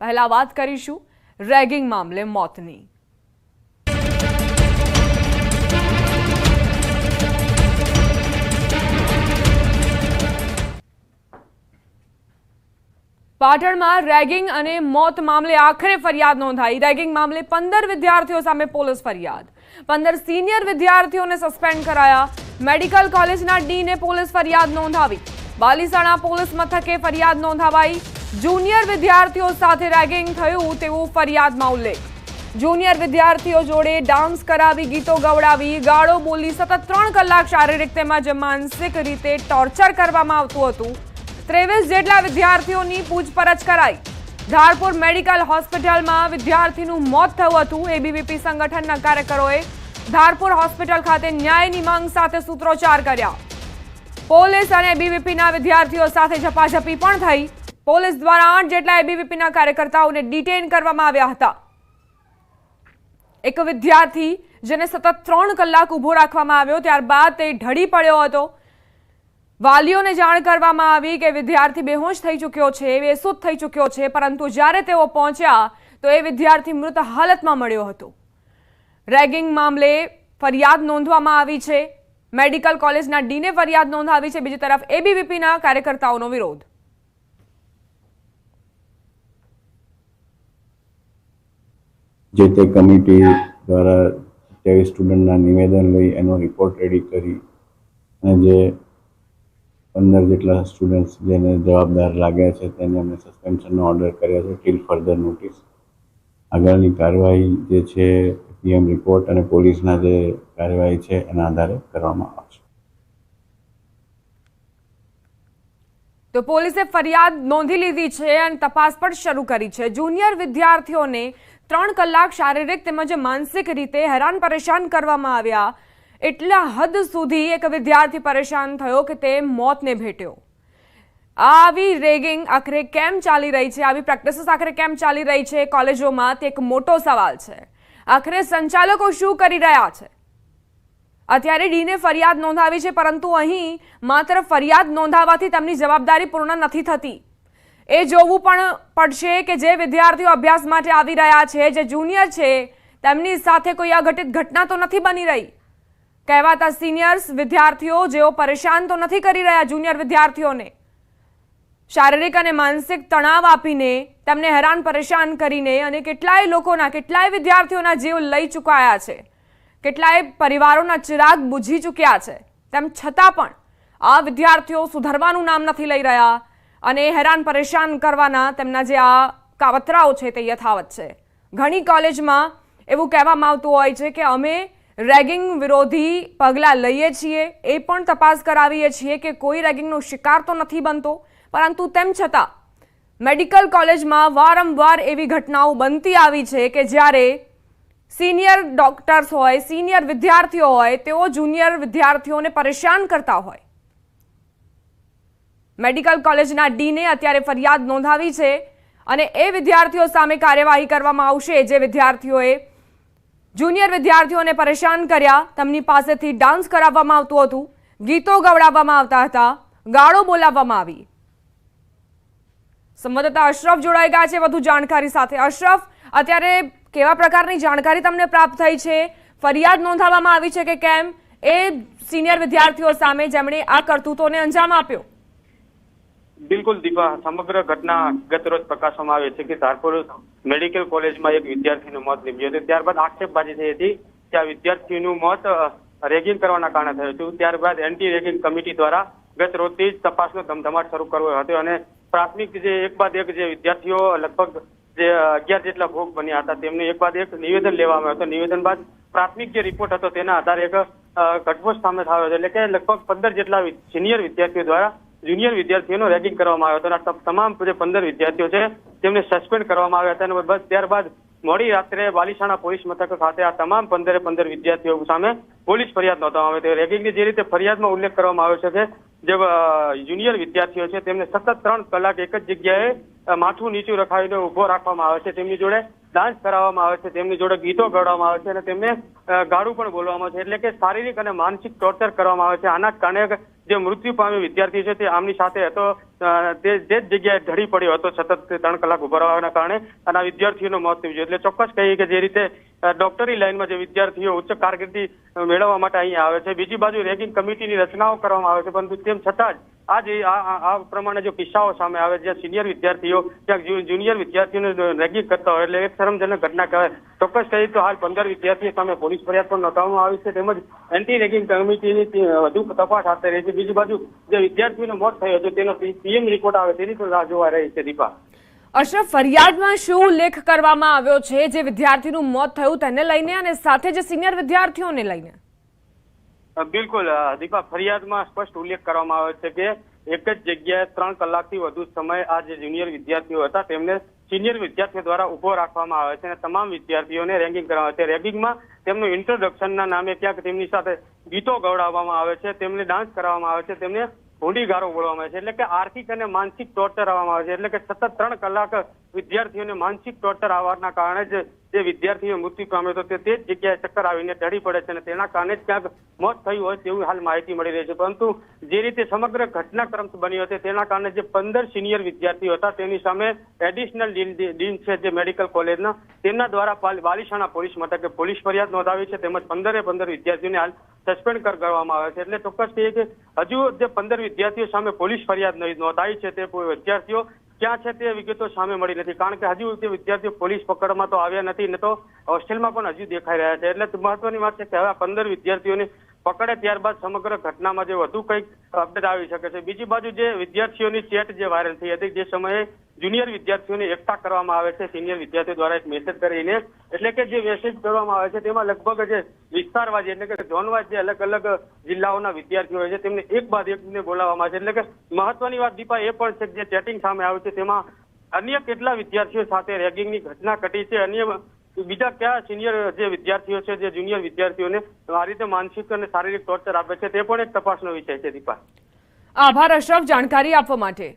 પહેલા વાત કરીશું રેગિંગ મામલે મોતની। પાટણમાં રેગિંગ અને મોત મામલે આખરે ફરિયાદ નોંધાઈ। રેગિંગ મામલે 15 વિદ્યાર્થીઓ સામે પોલીસ ફરિયાદ। 15 સિનિયર વિદ્યાર્થીઓને સસ્પેન્ડ કરાયા। મેડિકલ કોલેજના ડીને પોલીસ ફરિયાદ નોંધાવી। બાલીસાણા પોલીસ મથકે ફરિયાદ નોંધાવાઈ। જુનિયર વિદ્યાર્થીઓ સાથે રેગિંગ થયું તેવું ફરિયાદમાં ઉલ્લેખ। જુનિયર વિદ્યાર્થીઓ જોડે ડાન્સ કરાવી, ગીતો ગવડાવી, ગાળો બોલી સતત 3 કલાક શારીરિક તેમજ માનસિક રીતે ટોર્ચર કરવામાં આવતું હતું। 23 જેટલા વિદ્યાર્થીઓની પૂછપરછ કરાઈ। ધારપુર મેડિકલ હોસ્પિટલમાં વિદ્યાર્થીનું મોત થયું હતું। એબીવીપી સંગઠનના કાર્યકરોએ ધારપુર હોસ્પિટલ ખાતે ન્યાયની માંગ સાથે સૂત્રોચ્ચાર કર્યા। પોલીસ અને એબીવીપીના વિદ્યાર્થીઓ સાથે ઝપાઝપી પણ થઈ। પોલીસ દ્વારા 8 જેટલા એબીવીપીના કાર્યકર્તાઓને ડિટેન કરવામાં આવ્યા હતા। એક વિદ્યાર્થી જેને સતત 3 કલાક ઊભો રાખવામાં આવ્યો, ત્યારબાદ તે ઢળી પડ્યો હતો। વાલીઓને જાણ કરવામાં આવી કે વિદ્યાર્થી બેહોશ થઈ ચૂક્યો છે, બેસુધ થઈ ચૂક્યો છે, પરંતુ જ્યારે તેઓ પહોંચ્યા તો એ વિદ્યાર્થી મૃત હાલતમાં મળ્યો હતો। રેગિંગ મામલે ફરિયાદ નોંધવામાં આવી છે। મેડિકલ કોલેજના ડીને ફરિયાદ નોંધાવી છે। બીજી તરફ એબીવીપીના કાર્યકર્તાઓનો વિરોધ। જે તે કમિટી દ્વારા 23 સ્ટુડન્ટના નિવેદન લઈ એનો રિપોર્ટ રેડી કરી અને જે 15 જેટલા સ્ટુડન્ટ્સ જેને જવાબદાર લાગ્યા છે તેને અમે સસ્પેન્શનનો ઓર્ડર કર્યો છે ટીલ ફર્ધર નોટિસ। આગળની કાર્યવાહી જે છે પીએમ રિપોર્ટ અને પોલીસના જે કાર્યવાહી છે એના આધારે કરવામાં આવશે। તો પોલીસે ફરિયાદ નોંધી લીધી છે અને તપાસ પણ શરૂ કરી છે। જુનિયર વિદ્યાર્થીઓને 3 કલાક શારીરિક તેમજ માનસિક રીતે હેરાન પરેશાન કરવામાં આવ્યા। એટલા હદ સુધી એક વિદ્યાર્થી પરેશાન થયો કે તે મોતને ભેટ્યો। આવી રેગિંગ આખરે કેમ ચાલી રહી છે, આવી પ્રેક્ટિસ આખરે કેમ ચાલી રહી છે કોલેજોમાં, તે એક મોટો સવાલ છે। આખરે સંચાલકો શું કરી રહ્યા છે? અત્યારે ડીને ફરિયાદ નોંધાવી છે, પરંતુ અહીં માત્ર ફરિયાદ નોંધાવવાથી તેમની જવાબદારી પૂર્ણ નથી થતી। એ જોવું પણ પડશે કે જે વિદ્યાર્થીઓ અભ્યાસ માટે આવી રહ્યા છે, જે જુનિયર છે, તેમની સાથે કોઈ અઘટિત ઘટના તો નથી બની રહી। કહેવાતા સિનિયર્સ વિદ્યાર્થીઓ જેઓ પરેશાન તો નથી કરી રહ્યા જુનિયર વિદ્યાર્થીઓને। શારીરિક અને માનસિક તણાવ આપીને તેમને હેરાન પરેશાન કરીને અને કેટલાય લોકોના, કેટલાય વિદ્યાર્થીઓના જીવ લઈ ચૂકાયા છે, કેટલાય પરિવારોના ચિરાગ બુઝી ચૂક્યા છે। તેમ છતાં પણ આ વિદ્યાર્થીઓ સુધરવાનું નામ નથી લઈ રહ્યા અને હેરાન પરેશાન કરવાના તેમના જે આ કાવતરાઓ છે તે યથાવત છે। ઘણી કોલેજમાં એવું કહેવામાં આવતું હોય છે કે અમે રેગિંગ વિરોધી પગલાં લઈએ છીએ, એ પણ તપાસ કરાવીએ છીએ કે કોઈ રેગિંગનો શિકાર તો નથી બનતો, પરંતુ તેમ છતાં મેડિકલ કોલેજમાં વારંવાર એવી ઘટનાઓ બનતી આવી છે કે જ્યારે સિનિયર ડોક્ટર્સ હોય, સિનિયર વિદ્યાર્થીઓ હોય, તેઓ જુનિયર વિદ્યાર્થીઓને પરેશાન કરતા હોય। મેડિકલ કોલેજના ડીને અત્યારે ફરિયાદ નોંધાવી છે અને એ વિદ્યાર્થીઓ સામે કાર્યવાહી કરવામાં આવશે જે વિદ્યાર્થીઓએ જુનિયર વિદ્યાર્થીઓને પરેશાન કર્યા। તેમની પાસેથી ડાન્સ કરાવવામાં આવતું હતું, ગીતો ગવડાવવામાં આવતા હતા, ગાળો બોલાવવામાં આવી। સંવાદદાતા અશરફ જોડાઈ ગયા છે વધુ જાણકારી સાથે। અશરફ, અત્યારે કેવા પ્રકારની જાણકારી તમને પ્રાપ્ત થઈ છે? ફરિયાદ નોંધાવવામાં આવી છે કે કેમ એ સિનિયર વિદ્યાર્થીઓ સામે જેમણે આ કરતૂતોને અંજામ આપ્યો? બિલકુલ દીપા, સમગ્ર ઘટના ગત રોજ પ્રકાશવામાં આવે છે કે ધારપુર મેડિકલ કોલેજમાં એક વિદ્યાર્થીનું મોત નીપજ્યું હતું। ત્યારબાદ આક્ષેપબાજી થઈ હતી કે આ વિદ્યાર્થીનું મોત રેગિંગ કરવાના કારણે થયું હતું। ત્યારબાદ એન્ટી રેગિંગ કમિટી દ્વારા ગત રોજથી જ તપાસનો ધમધમાટ શરૂ કરવો હતો અને પ્રાથમિક જે એક બાદ એક જે વિદ્યાર્થીઓ લગભગ જે 11 જેટલા ભોગ બન્યા હતા તેમને એક બાદ એક નિવેદન લેવામાં આવ્યું હતું। નિવેદન બાદ પ્રાથમિક જે રિપોર્ટ હતો તેના આધારે એક ઘટસ્ફોટ સામે આવ્યો હતો, એટલે કે લગભગ 15 જેટલા સિનિયર વિદ્યાર્થીઓ દ્વારા જુનિયર વિદ્યાર્થીઓનો રેગિંગ કરવામાં આવ્યો હતો અને તમામ જે 15 વિદ્યાર્થીઓ છે તેમને સસ્પેન્ડ કરવામાં આવ્યા હતા અને બસ ત્યારબાદ મોડી રાત્રે બાલીસાણા પોલીસ મથક ખાતે આ તમામ 15 વિદ્યાર્થીઓ સામે પોલીસ ફરિયાદ નોંધવામાં આવી હતી। રેગિંગની જે રીતે ફરિયાદમાં ઉલ્લેખ કરવામાં આવ્યો છે કે જે જુનિયર વિદ્યાર્થીઓ છે તેમને સતત 3 કલાક એક જ જગ્યાએ માથું નીચું રખાવીને ઉભો રાખવામાં આવે છે, તેમની જોડે ડાન્સ કરાવવામાં આવે છે, તેમની જોડે ગીતો ગાવામાં આવે છે અને તેમને ગાળું પણ બોલવામાં આવે છે, એટલે કે શારીરિક અને માનસિક ટોર્ચર કરવામાં આવે છે। આના કારણે જે મૃત્યુ પામી વિદ્યાર્થી છે તે આમની સાથે હતો તે જ જગ્યાએ ઢળી પડ્યો હતો સતત 3 કલાક ઉભા રહેવાના કારણે અને આ વિદ્યાર્થીઓનું મોત થયું છે. એટલે ચોક્કસ કહીએ કે જે રીતે ડોક્ટરી લાઈનમાં જે વિદ્યાર્થીઓ ઉચ્ચ કારકિર્દી મેળવવા માટે અહીંયા આવે છે, બીજી બાજુ રેગિંગ કમિટીની રચનાઓ કરવામાં આવે છે, પરંતુ તેમ છતાં જ આ પ્રમાણે જો કિસ્સાઓ સામે આવે જ્યાં સિનિયર વિદ્યાર્થીઓ ત્યાં જુનિયર વિદ્યાર્થીઓને રેગિંગ કરતા હોય એટલે એક શરમજનક ઘટના કહેવાય. ચોક્કસ કહીએ તો હાલ 15 વિદ્યાર્થીઓ સામે પોલીસ ફરિયાદ પણ નોંધવામાં આવી છે, તેમજ એન્ટી રેગિંગ કમિટીની વધુ તપાસ હાથ ધરી છે. બીજી બાજુ જે વિદ્યાર્થીઓનું મોત થયું હતું તેનો પીએમ રિપોર્ટ આવે તેની પણ રાહ જોવા રહી છે. દીપા, અશરફ, ફરિયાદમાં શું ઉલ્લેખ કરવામાં આવ્યો છે જે વિદ્યાર્થીનું મોત થયું તેને લઈને અને સાથે જે સિનિયર વિદ્યાર્થીઓને લઈને? બિલકુલ દીપા, ફરિયાદમાં સ્પષ્ટ ઉલ્લેખ કરવામાં આવે છે કે એક જ જગ્યાએ 3 કલાકથી વધુ સમય આ જે જુનિયર વિદ્યાર્થીઓ હતા તેમને સિનિયર વિદ્યાર્થીઓ દ્વારા ઉભો રાખવામાં આવે છે અને તમામ વિદ્યાર્થીઓને રેગિંગ કરવામાં આવે છે. રેગિંગમાં તેમનું ઇન્ટ્રોડક્શનના નામે ક્યાંક તેમની સાથે ગીતો ગવડાવવામાં આવે છે, તેમને ડાન્સ કરાવવામાં આવે છે, તેમને ભૂંડી ગારો બોલવામાં આવે છે, એટલે કે આર્થિક અને માનસિક ટોર્ચર આવવામાં આવે છે. એટલે કે સતત 3 કલાક વિદ્યાર્થીઓને માનસિક ટોર્ચર આવવાના કારણે જ જે વિદ્યાર્થીઓ મૃત્યુ પામ્યો હતો તે જ જગ્યાએ ચક્કર આવીને ઢળી પડે છે અને તેના કારણે જ ક્યાંક મોત થયું હોય તેવી હાલ માહિતી મળી રહી છે. પરંતુ જે રીતે સમગ્ર ઘટનાક્રમ બન્યો હતો તેના કારણે જે 15 સિનિયર વિદ્યાર્થીઓ હતા તેની સામે એડિશનલ ડીન છે જે મેડિકલ કોલેજના તેમના દ્વારા વાલીસાણા પોલીસ મથકે પોલીસ ફરિયાદ નોંધાવી છે, તેમજ 15 વિદ્યાર્થીઓને હાલ સસ્પેન્ડ કરવામાં આવે છે. એટલે ચોક્કસ કહીએ કે હજુ જે 15 વિદ્યાર્થીઓ સામે પોલીસ ફરિયાદ નોંધાઈ છે તે વિદ્યાર્થીઓ ક્યાં છે તે વિગતો સામે મળી નથી, કારણ કે હજુ તે વિદ્યાર્થીઓ પોલીસ પકડમાં તો આવ્યા નથી ને તો હોસ્ટેલમાં પણ હજુ દેખાઈ રહ્યા છે. એટલે મહત્વની વાત છે કે હવે 15 વિદ્યાર્થીઓને પકડે ત્યારબાદ સમગ્ર ઘટનામાં જે વધુ કંઈક અપડેટ આવી શકે છે. બીજી બાજુ જે વિદ્યાર્થીઓની ચેટ જે વાયરલ થઈ હતી જે સમયે જુનિયર વિદ્યાર્થીઓને એકઠા કરવામાં આવે છે સિનિયર વિદ્યાર્થીઓ દ્વારા એક મેસેજ કરીને, એટલે કે જે મેસેજ કરવામાં આવે છે તેમાં લગભગ જે વિસ્તારવાજી એટલે કે ઝોનવાઇઝ જે અલગ અલગ જિલ્લાઓના વિદ્યાર્થીઓ હોય છે તેમને એક બાદ એકને બોલાવવામાં આવે છે. એટલે કે મહત્વની વાત દીપા એ પણ છે કે જે ચેટિંગ સામે આવ્યું છે તેમાં અન્ય કેટલા વિદ્યાર્થીઓ સાથે રેગિંગની ઘટના ઘટી છે, અન્ય બીજા કયા સિનિયર જે વિદ્યાર્થીઓ છે જે જુનિયર વિદ્યાર્થીઓને આ રીતે માનસિક અને શારીરિક ટોર્ચર આપે છે તે પણ એક તપાસનો વિષય છે. દીપા, આભાર અશરફ જાણકારી આપવા માટે.